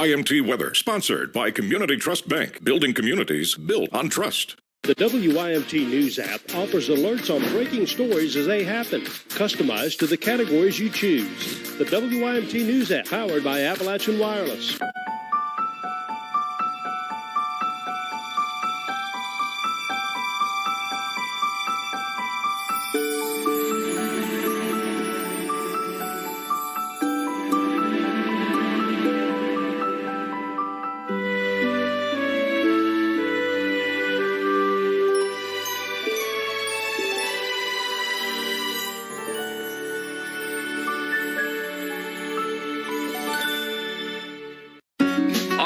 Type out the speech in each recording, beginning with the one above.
WYMT weather, sponsored by Community Trust Bank, building communities built on trust. The WYMT News app offers alerts on breaking stories as they happen, customized to the categories you choose. The WYMT News app, powered by Appalachian Wireless.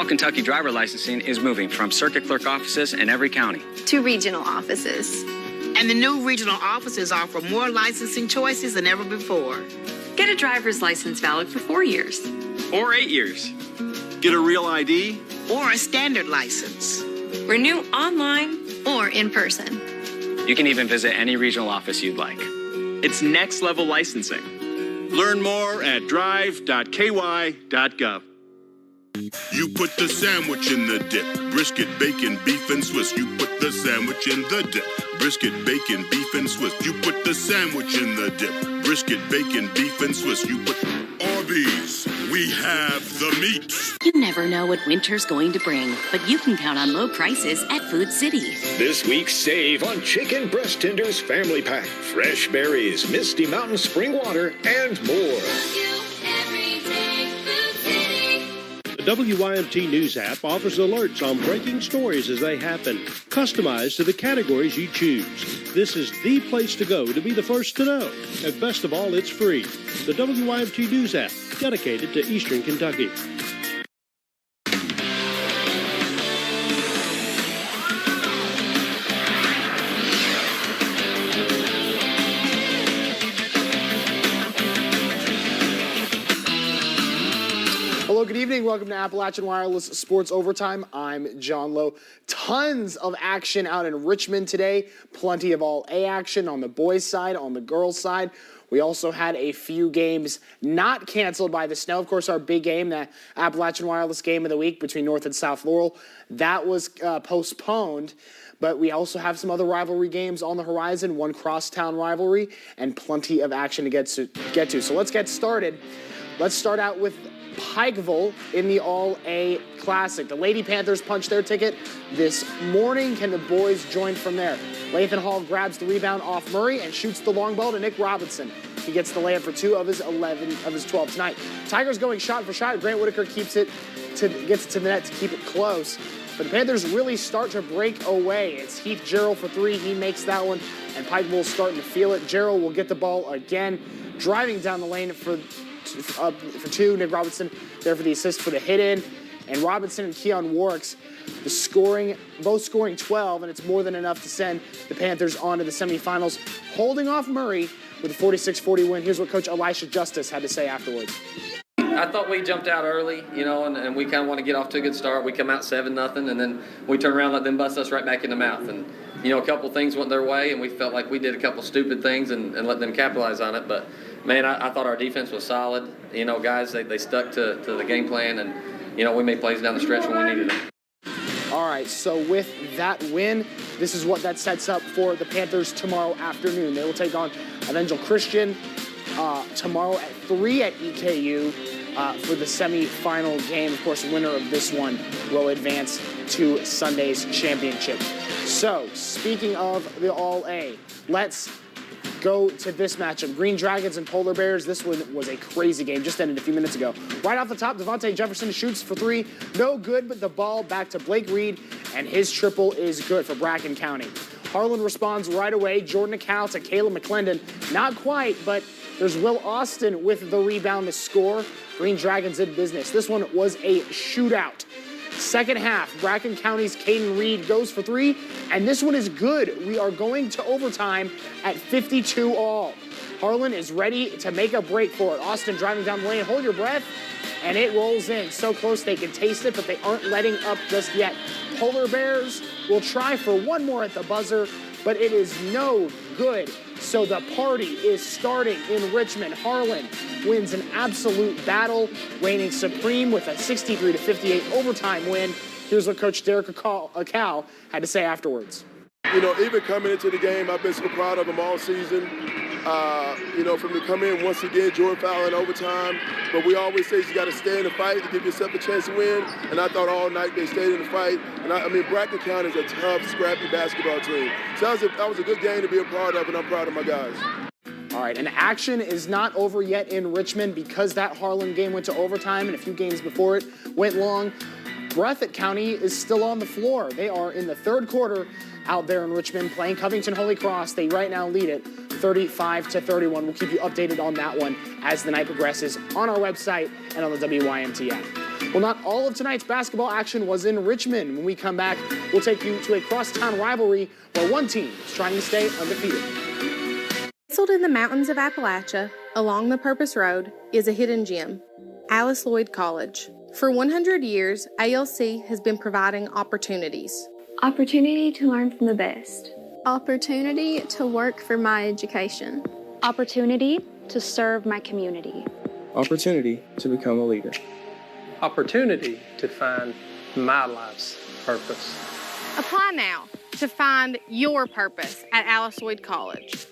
Kentucky driver licensing is moving from circuit clerk offices in every county to regional offices. And the new regional offices offer more licensing choices than ever before. Get a driver's license valid for 4 years. Or 8 years. Get a real ID. Or a standard license. Renew online or in person. You can even visit any regional office you'd like. It's next level licensing. Learn more at drive.ky.gov. You put the sandwich in the dip. Brisket, bacon, beef, and Swiss. You put the sandwich in the dip. Brisket, bacon, beef, and Swiss. You put the sandwich in the dip. Brisket, bacon, beef, and Swiss. You put Arby's. We have the meat. You never know what winter's going to bring, but you can count on low prices at Food City. This week, save on chicken breast tenders family pack, fresh berries, Misty Mountain spring water, and more. The WYMT News app offers alerts on breaking stories as they happen, customized to the categories you choose. This is the place to go to be the first to know. And best of all, it's free. The WYMT News app, dedicated to Eastern Kentucky. Hello, good evening. Welcome to Appalachian Wireless Sports Overtime. I'm John Lowe. Tons of action out in Richmond today. Plenty of all-A action on the boys' side, on the girls' side. We also had a few games not canceled by the snow. Of course, our big game, the Appalachian Wireless Game of the Week between North and South Laurel, that was postponed. But we also have some other rivalry games on the horizon, one crosstown rivalry, and plenty of action to get to. So let's get started. Let's start out with Pikeville in the All-A Classic. The Lady Panthers punched their ticket this morning. Can the boys join from there? Lathan Hall grabs the rebound off Murray and shoots the long ball to Nick Robinson. He gets the layup for 2 of his 12 tonight. Tigers going shot for shot. Grant Whitaker gets it to the net to keep it close. But the Panthers really start to break away. It's Heath Jarrell for 3. He makes that one, and Pikeville's starting to feel it. Jarrell will get the ball again, driving down the lane for 2. Nick Robinson there for the assist for the hit-in. And Robinson and Keon Warwicks, both scoring 12, and it's more than enough to send the Panthers on to the semifinals, holding off Murray with a 46-40 win. Here's what Coach Elisha Justice had to say afterwards. I thought we jumped out early, and we kind of want to get off to a good start. We come out 7-0, and then we turn around and let them bust us right back in the mouth. And, a couple things went their way, and we felt like we did a couple stupid things and let them capitalize on it. But, man, I thought our defense was solid. Guys, they stuck to the game plan, and, we made plays down the stretch when we needed them. All right, so with that win, this is what that sets up for the Panthers tomorrow afternoon. They will take on Evangel Christian tomorrow at 3 at EKU. For the semifinal game. Of course, the winner of this one will advance to Sunday's championship. So, speaking of the All-A, let's go to this matchup. Green Dragons and Polar Bears. This one was a crazy game. Just ended a few minutes ago. Right off the top, Devontae Jefferson shoots for 3. No good, but the ball back to Blake Reed, and his triple is good for Bracken County. Harlan responds right away. Jordan Accounts to Caleb McClendon. Not quite, but there's Will Austin with the rebound to score. Green Dragons in business. This one was a shootout. Second half, Bracken County's Caden Reed goes for 3, and this one is good. We are going to overtime at 52 all. Harlan is ready to make a break for it. Austin driving down the lane. Hold your breath, and it rolls in. So close they can taste it, but they aren't letting up just yet. Polar Bears will try for one more at the buzzer, but it is no good. So the party is starting in Richmond. Harlan wins an absolute battle, reigning supreme with a 63-58 overtime win. Here's what Coach Derek Acal had to say afterwards. You know, even coming into the game, I've been so proud of them all season. You know, from to come in once again, Jordan foul in overtime. But we always say you got to stay in the fight to give yourself a chance to win. And I thought all night they stayed in the fight. And I mean, Bracken County is a tough, scrappy basketball team. So that was a good game to be a part of, and I'm proud of my guys. All right, and action is not over yet in Richmond because that Harlan game went to overtime and a few games before it went long. Breathitt County is still on the floor. They are in the third quarter out there in Richmond playing Covington Holy Cross. They right now lead it 35-31. We'll keep you updated on that one as the night progresses on our website and on the WYMT app. Well, not all of tonight's basketball action was in Richmond. When we come back, we'll take you to a crosstown rivalry where one team is trying to stay undefeated. Nestled in the mountains of Appalachia, along the Purpose Road, is a hidden gem, Alice Lloyd College. For 100 years, ALC has been providing opportunities. Opportunity to learn from the best. Opportunity to work for my education. Opportunity to serve my community. Opportunity to become a leader. Opportunity to find my life's purpose. Apply now to find your purpose at Alice Lloyd College.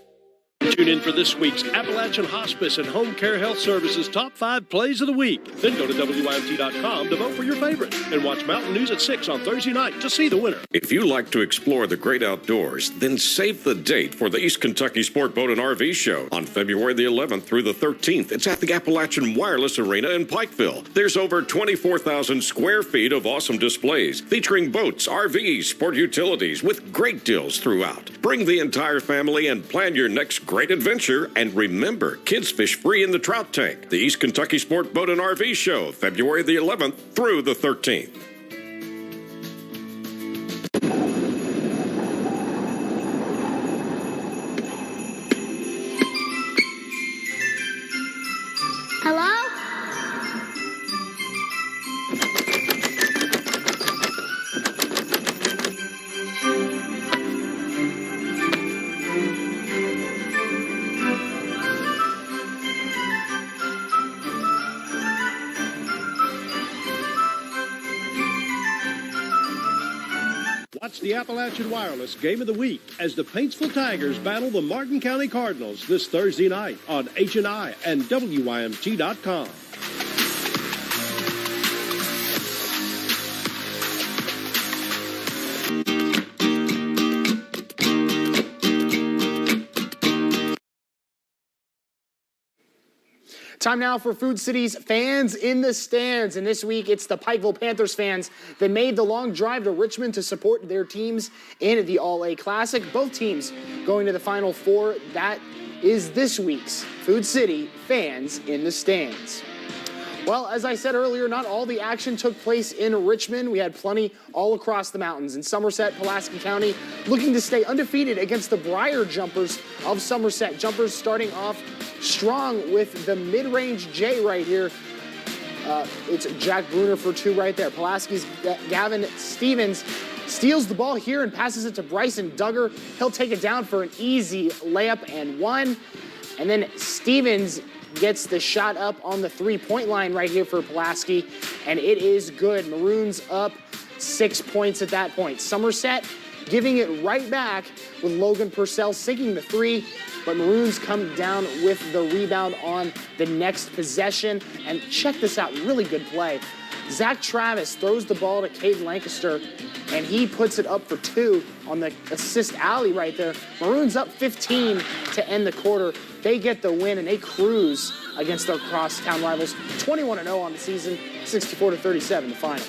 Tune in for this week's Appalachian Hospice and Home Care Health Services Top 5 Plays of the Week. Then go to WYMT.com to vote for your favorite. And watch Mountain News at 6 on Thursday night to see the winner. If you like to explore the great outdoors, then save the date for the East Kentucky Sport Boat and RV Show on February the 11th through the 13th. It's at the Appalachian Wireless Arena in Pikeville. There's over 24,000 square feet of awesome displays featuring boats, RVs, sport utilities with great deals throughout. Bring the entire family and plan your next great adventure, and remember, kids fish free in the trout tank. The East Kentucky Sport Boat and RV Show, February the 11th through the 13th. Hello? Watch the Appalachian Wireless Game of the Week as the Paintsville Tigers battle the Martin County Cardinals this Thursday night on HNI and WYMT.com. Time now for Food City's Fans in the Stands. And this week, it's the Pikeville Panthers fans that made the long drive to Richmond to support their teams in the All-A Classic. Both teams going to the Final Four. That is this week's Food City Fans in the Stands. Well, as I said earlier, not all the action took place in Richmond. We had plenty all across the mountains. In Somerset, Pulaski County looking to stay undefeated against the Briar Jumpers of Somerset. Jumpers starting off strong with the mid-range J right here. It's Jack Bruner for two right there. Pulaski's Gavin Stevens steals the ball here and passes it to Bryson Duggar. He'll take it down for an easy layup and one. And then Stevens gets the shot up on the three-point line right here for Pulaski, and it is good. Maroons up 6 points at that point. Somerset giving it right back with Logan Purcell sinking the three, but Maroons come down with the rebound on the next possession. And check this out, really good play. Zach Travis throws the ball to Caden Lancaster, and he puts it up for two on the assist alley right there. Maroons up 15 to end the quarter. They get the win, and they cruise against their crosstown rivals. 21-0 on the season, 64-37 the final.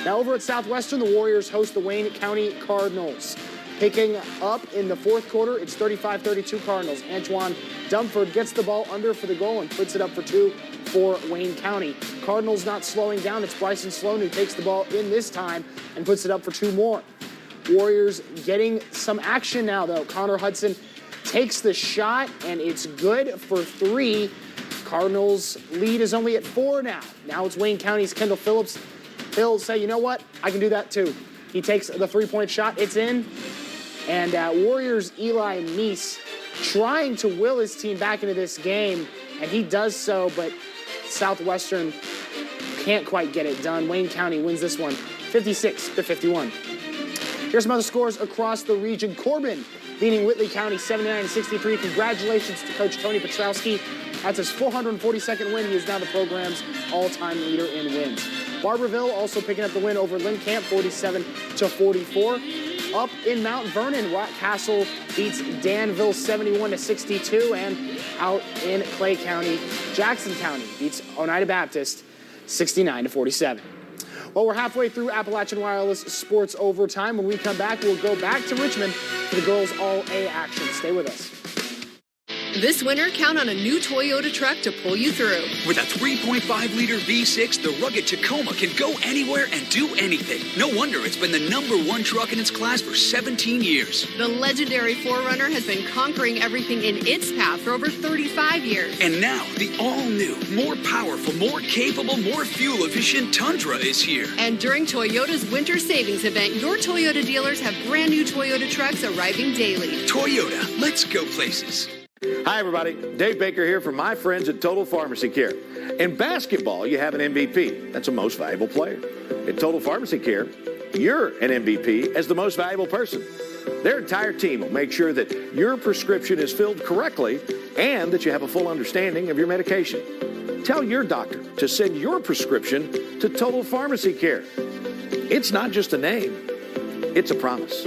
Now over at Southwestern, the Warriors host the Wayne County Cardinals. Picking up in the fourth quarter, it's 35-32 Cardinals. Antoine Dumford gets the ball under for the goal and puts it up for two for Wayne County. Cardinals not slowing down. It's Bryson Sloan who takes the ball in this time and puts it up for two more. Warriors getting some action now, though. Connor Hudson takes the shot, and it's good for three. Cardinals' lead is only at 4 now. Now it's Wayne County's Kendall Phillips. He'll say, you know what? I can do that too. He takes the three-point shot. It's in. And Warriors' Eli Meese trying to will his team back into this game, and he does so, but Southwestern can't quite get it done. Wayne County wins this one 56-51. Here's some other scores across the region. Corbin beating Whitley County 79-63. Congratulations to Coach Tony Petrowski. That's his 442nd win. He is now the program's all-time leader in wins. Barberville also picking up the win over Lynn Camp 47-44. Up in Mount Vernon, Rock Castle beats Danville 71-62. And out in Clay County, Jackson County beats Oneida Baptist 69-47. Well, we're halfway through Appalachian Wireless Sports Overtime. When we come back, we'll go back to Richmond for the girls' All-A action. Stay with us. This winter, count on a new Toyota truck to pull you through. With a 3.5-liter V6, the rugged Tacoma can go anywhere and do anything. No wonder it's been the #1 truck in its class for 17 years. The legendary 4Runner has been conquering everything in its path for over 35 years. And now, the all-new, more powerful, more capable, more fuel-efficient Tundra is here. And during Toyota's Winter Savings Event, your Toyota dealers have brand new Toyota trucks arriving daily. Toyota, let's go places. Hi, everybody. Dave Baker here from my friends at Total Pharmacy Care. In basketball, you have an MVP. That's a most valuable player. At Total Pharmacy Care, you're an MVP as the most valuable person. Their entire team will make sure that your prescription is filled correctly and that you have a full understanding of your medication. Tell your doctor to send your prescription to Total Pharmacy Care. It's not just a name, it's a promise.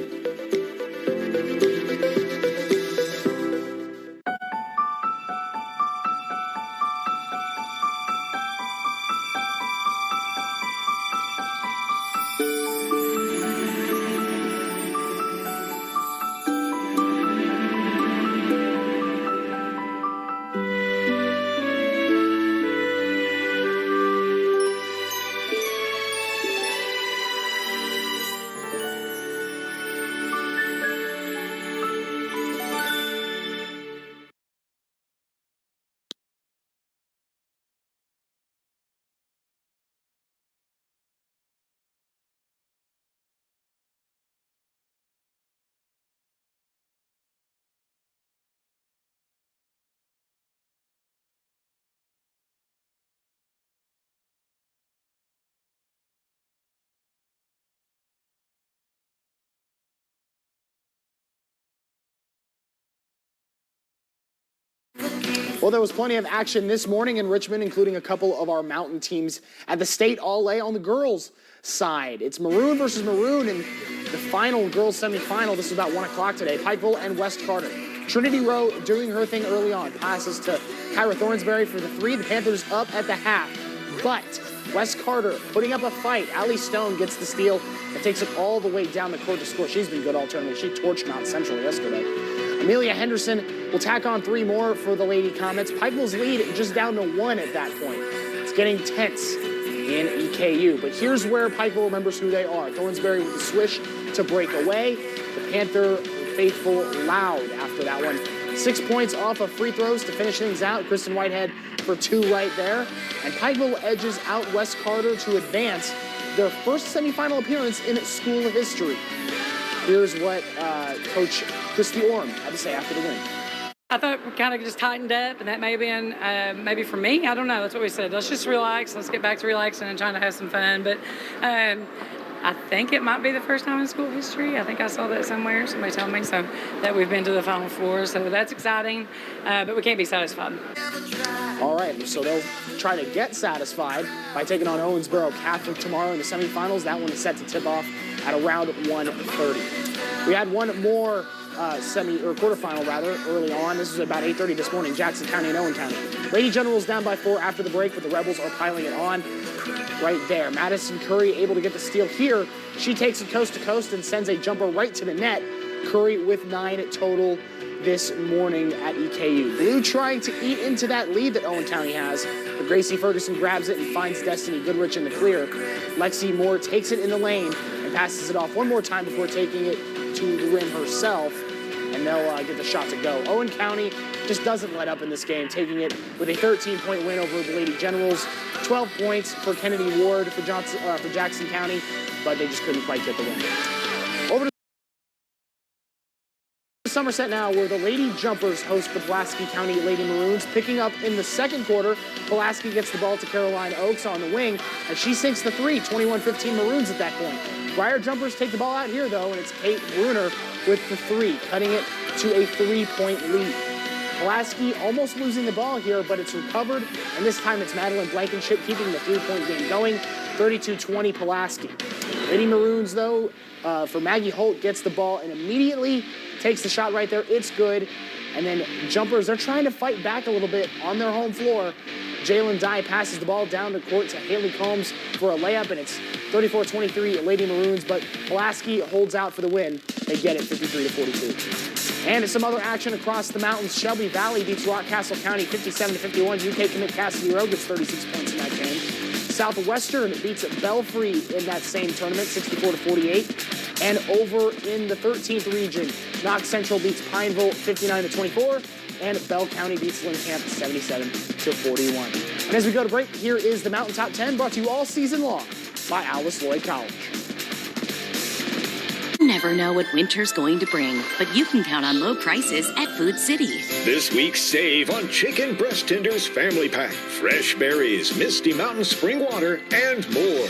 Well, there was plenty of action this morning in Richmond, including a couple of our mountain teams at the state All-A on the girls' side. It's Maroon versus Maroon in the final girls' semifinal. This is about 1 o'clock today. Pikeville and West Carter. Trinity Rowe doing her thing early on. Passes to Kyra Thornsberry for the 3. The Panthers up at the half. But West Carter putting up a fight. Allie Stone gets the steal and takes it all the way down the court to score. She's been good all tournament. She torched Mount Central yesterday. Amelia Henderson will tack on 3 more for the Lady Comets. Pikeville's lead just down to 1 at that point. It's getting tense in EKU. But here's where Pikeville remembers who they are. Thornsberry with the swish to break away. The Panther faithful loud after that one. 6 points off of free throws to finish things out. Kristen Whitehead for 2 right there. And Pikeville edges out West Carter to advance their first semifinal appearance in school history. Here's what Coach Christy Orm had to say after the win. I thought we kind of just tightened up, and that may have been maybe for me. I don't know. That's what we said. Let's just relax. Let's get back to relaxing and trying to have some fun. But I think it might be the first time in school history. I think I saw that somewhere. Somebody told me so that we've been to the Final Four. So that's exciting, but we can't be satisfied. All right, so they'll try to get satisfied by taking on Owensboro Catholic tomorrow in the semifinals. That one is set to tip off at around 1:30. We had one more quarterfinal early on. This was about 8:30 this morning. Jackson County and Owen County. Lady Generals down by 4 after the break, but the Rebels are piling it on right there. Madison Curry able to get the steal here. She takes it coast to coast and sends a jumper right to the net. Curry with 9 total this morning at EKU. Blue trying to eat into that lead that Owen County has, but Gracie Ferguson grabs it and finds Destiny Goodrich in the clear. Lexi Moore takes it in the lane and passes it off one more time before taking it to the rim herself, and they'll get the shot to go. Owen County just doesn't let up in this game, taking it with a 13-point win over the Lady Generals. 12 points for Kennedy Ward for Jackson County, but they just couldn't quite get the win. Over to Somerset now, where the Lady Jumpers host the Pulaski County Lady Maroons. Picking up in the second quarter, Pulaski gets the ball to Caroline Oakes on the wing, and she sinks the three, 21-15 Maroons at that point. Briar Jumpers take the ball out here, though, and it's Kate Bruner with the three, cutting it to a 3-point lead. Pulaski almost losing the ball here, but it's recovered, and this time it's Madeline Blankenship keeping the 3-point game going, 32-20 Pulaski. Lady Maroons, though, for Maggie Holt, gets the ball and immediately takes the shot right there. It's good. And then Jumpers, they're trying to fight back a little bit on their home floor. Jalen Dye passes the ball down the court to Haley Combs for a layup, and it's 34-23 Lady Maroons, but Pulaski holds out for the win. They get it 53-42. And some other action across the mountains. Shelby Valley beats Rockcastle County 57-51. UK commit Cassidy Rowe gets 36 points in that game. Southwestern beats Belfry in that same tournament, 64-48. And over in the 13th region, Knox Central beats Pineville 59-24. And Bell County beats Linkamp 77-41. And as we go to break, here is the Mountain Top 10 brought to you all season long by Alice Lloyd College. You never know what winter's going to bring, but you can count on low prices at Food City. This week, save on chicken breast tenders family pack, fresh berries, Misty Mountain spring water, and more.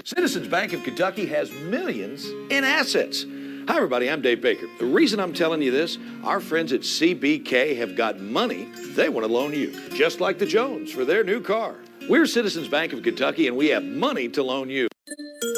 Citizens Bank of Kentucky has millions in assets. Hi, everybody. I'm Dave Baker. The reason I'm telling you this, our friends at CBK have got money they want to loan you, just like the Jones for their new car. We're Citizens Bank of Kentucky, and we have money to loan you.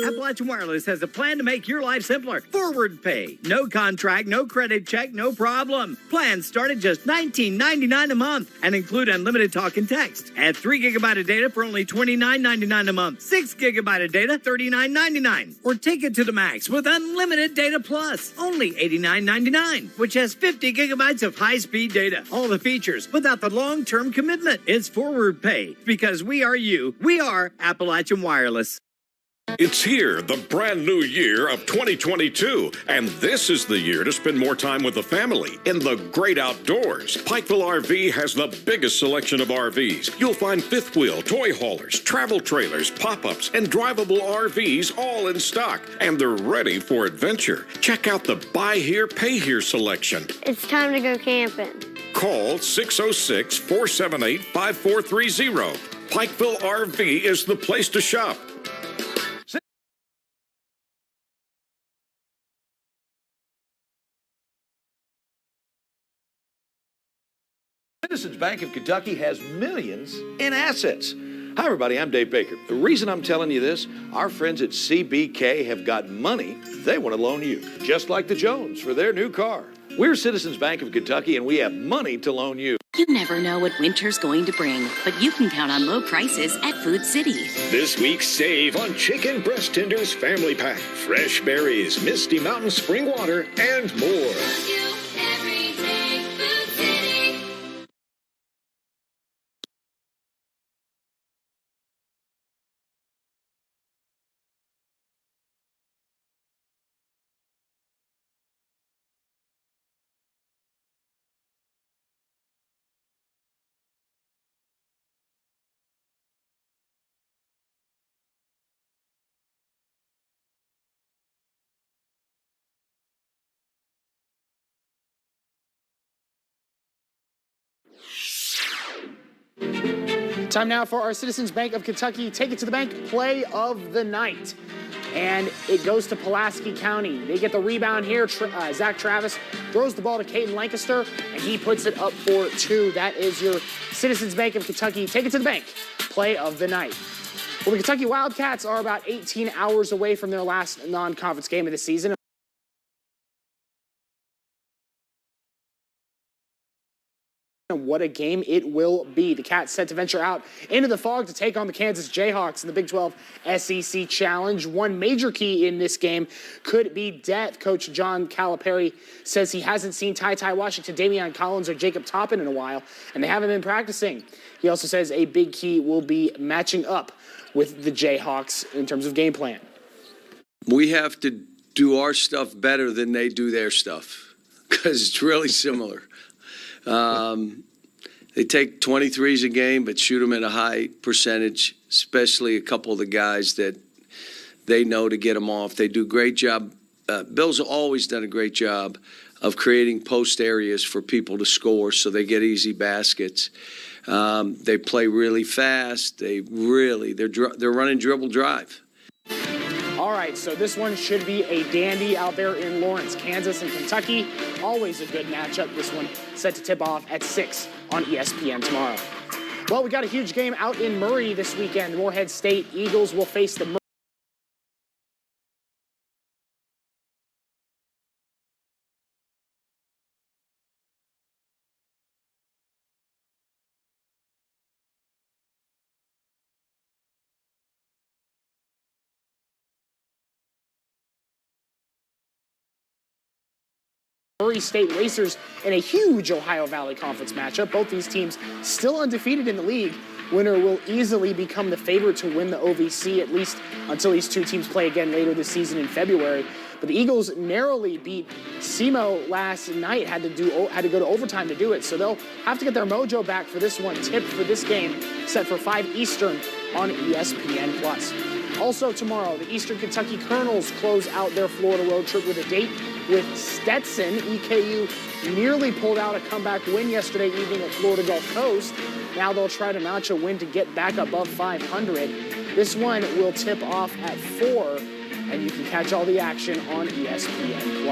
Appalachian Wireless has a plan to make your life simpler. Forward pay. No contract, no credit check, no problem. Plans start at just $19.99 a month and include unlimited talk and text. Add 3 gigabyte of data for only $29.99 a month. 6 gigabyte of data, $39.99. Or take it to the max with unlimited data plus, only $89.99, which has 50 gigabytes of high-speed data. All the features without the long-term commitment. It's forward pay because we are you. We are Appalachian Wireless. It's here, the brand new year of 2022, and this is the year to spend more time with the family in the great outdoors. Pikeville RV has the biggest selection of RVs. You'll find fifth wheel, toy haulers, travel trailers, pop-ups, and drivable RVs all in stock, and they're ready for adventure. Check out the buy here, pay here selection. It's time to go camping. Call 606-478-5430. Pikeville RV is the place to shop. Citizens Bank of Kentucky has millions in assets. Hi, everybody. I'm Dave Baker. The reason I'm telling you this, our friends at CBK have got money they want to loan you, just like the Jones for their new car. We're Citizens Bank of Kentucky, and we have money to loan you. You never know what winter's going to bring, but you can count on low prices at Food City. This week, save on chicken breast tenders family pack, fresh berries, Misty Mountain spring water, and more. Time now for our Citizens Bank of Kentucky Take It to the Bank play of the night. And it goes to Pulaski County. They get the rebound here. Zach Travis throws the ball to Caden Lancaster, and he puts it up for 2. That is your Citizens Bank of Kentucky Take It to the Bank play of the night. Well, the Kentucky Wildcats are about 18 hours away from their last non-conference game of the season. And what a game it will be. The Cats set to venture out into the fog to take on the Kansas Jayhawks in the Big 12 SEC Challenge. One major key in this game could be depth. Coach John Calipari says he hasn't seen Ty Washington, Damian Collins, or Jacob Toppin in a while, and they haven't been practicing. He also says a big key will be matching up with the Jayhawks in terms of game plan. We have to do our stuff better than they do their stuff because it's really similar. They take 23s a game, but shoot them at a high percentage, especially a couple of the guys that they know to get them off. They do a great job Bills have always done a great job of creating post areas for people to score so they get easy baskets. They play really fast. They're running dribble drive. All right, so this one should be a dandy out there in Lawrence, Kansas and Kentucky. Always a good matchup. This one set to tip off at 6 on ESPN tomorrow. Well, we got a huge game out in Murray this weekend. Morehead State Eagles will face the Murray State Racers in a huge Ohio Valley Conference matchup. Both these teams still undefeated in the league. Winner will easily become the favorite to win the OVC, at least until these two teams play again later this season in February. But the Eagles narrowly beat SEMO last night, had to go to overtime to do it. So they'll have to get their mojo back for this one. Tip for this game set for 5 Eastern on ESPN+. Also tomorrow, the Eastern Kentucky Colonels close out their Florida road trip with a date with Stetson. EKU nearly pulled out a comeback win yesterday evening at Florida Gulf Coast. Now they'll try to notch a win to get back above 500. This one will tip off at 4, and you can catch all the action on ESPN+.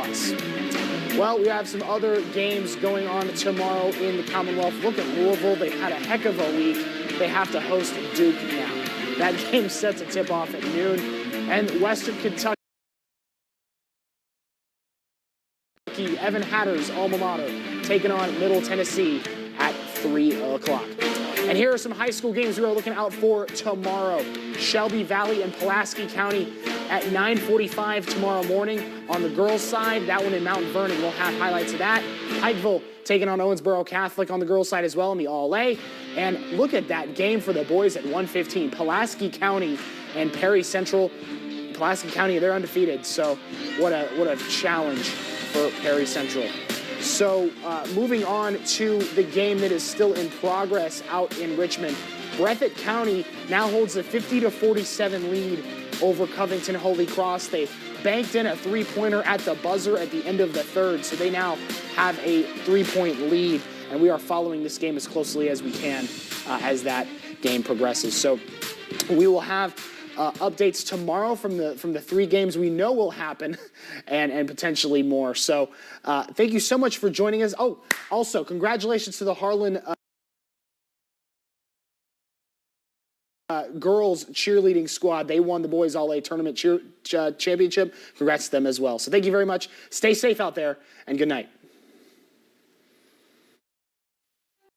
Well, we have some other games going on tomorrow in the Commonwealth. Look at Louisville. They've had a heck of a week. They have to host Duke now. That game's set to tip off at noon. And Western Kentucky, Evan Hatter's alma mater, taking on Middle Tennessee at 3 o'clock. And here are some high school games we are looking out for tomorrow. Shelby Valley and Pulaski County at 9:45 tomorrow morning. On the girls' side, that one in Mount Vernon, we'll have highlights of that. Pikeville taking on Owensboro Catholic on the girls' side as well in the All-A. And look at that game for the boys at 1:15. Pulaski County and Perry Central. Pulaski County, they're undefeated, so what a challenge for Perry Central. So moving on to the game that is still in progress out in Richmond. Breathitt County now holds a 50-47 lead over Covington Holy Cross. They banked in a three-pointer at the buzzer at the end of the third, so they now have a 3-point lead, and we are following this game as closely as we can as that game progresses. So we will have updates tomorrow from the 3 games we know will happen and potentially more. So thank you so much for joining us. Oh, also, congratulations to the Harlan girls cheerleading squad. They won the boys All-A tournament championship. Congrats to them as well. So thank you very much. Stay safe out there, and good night.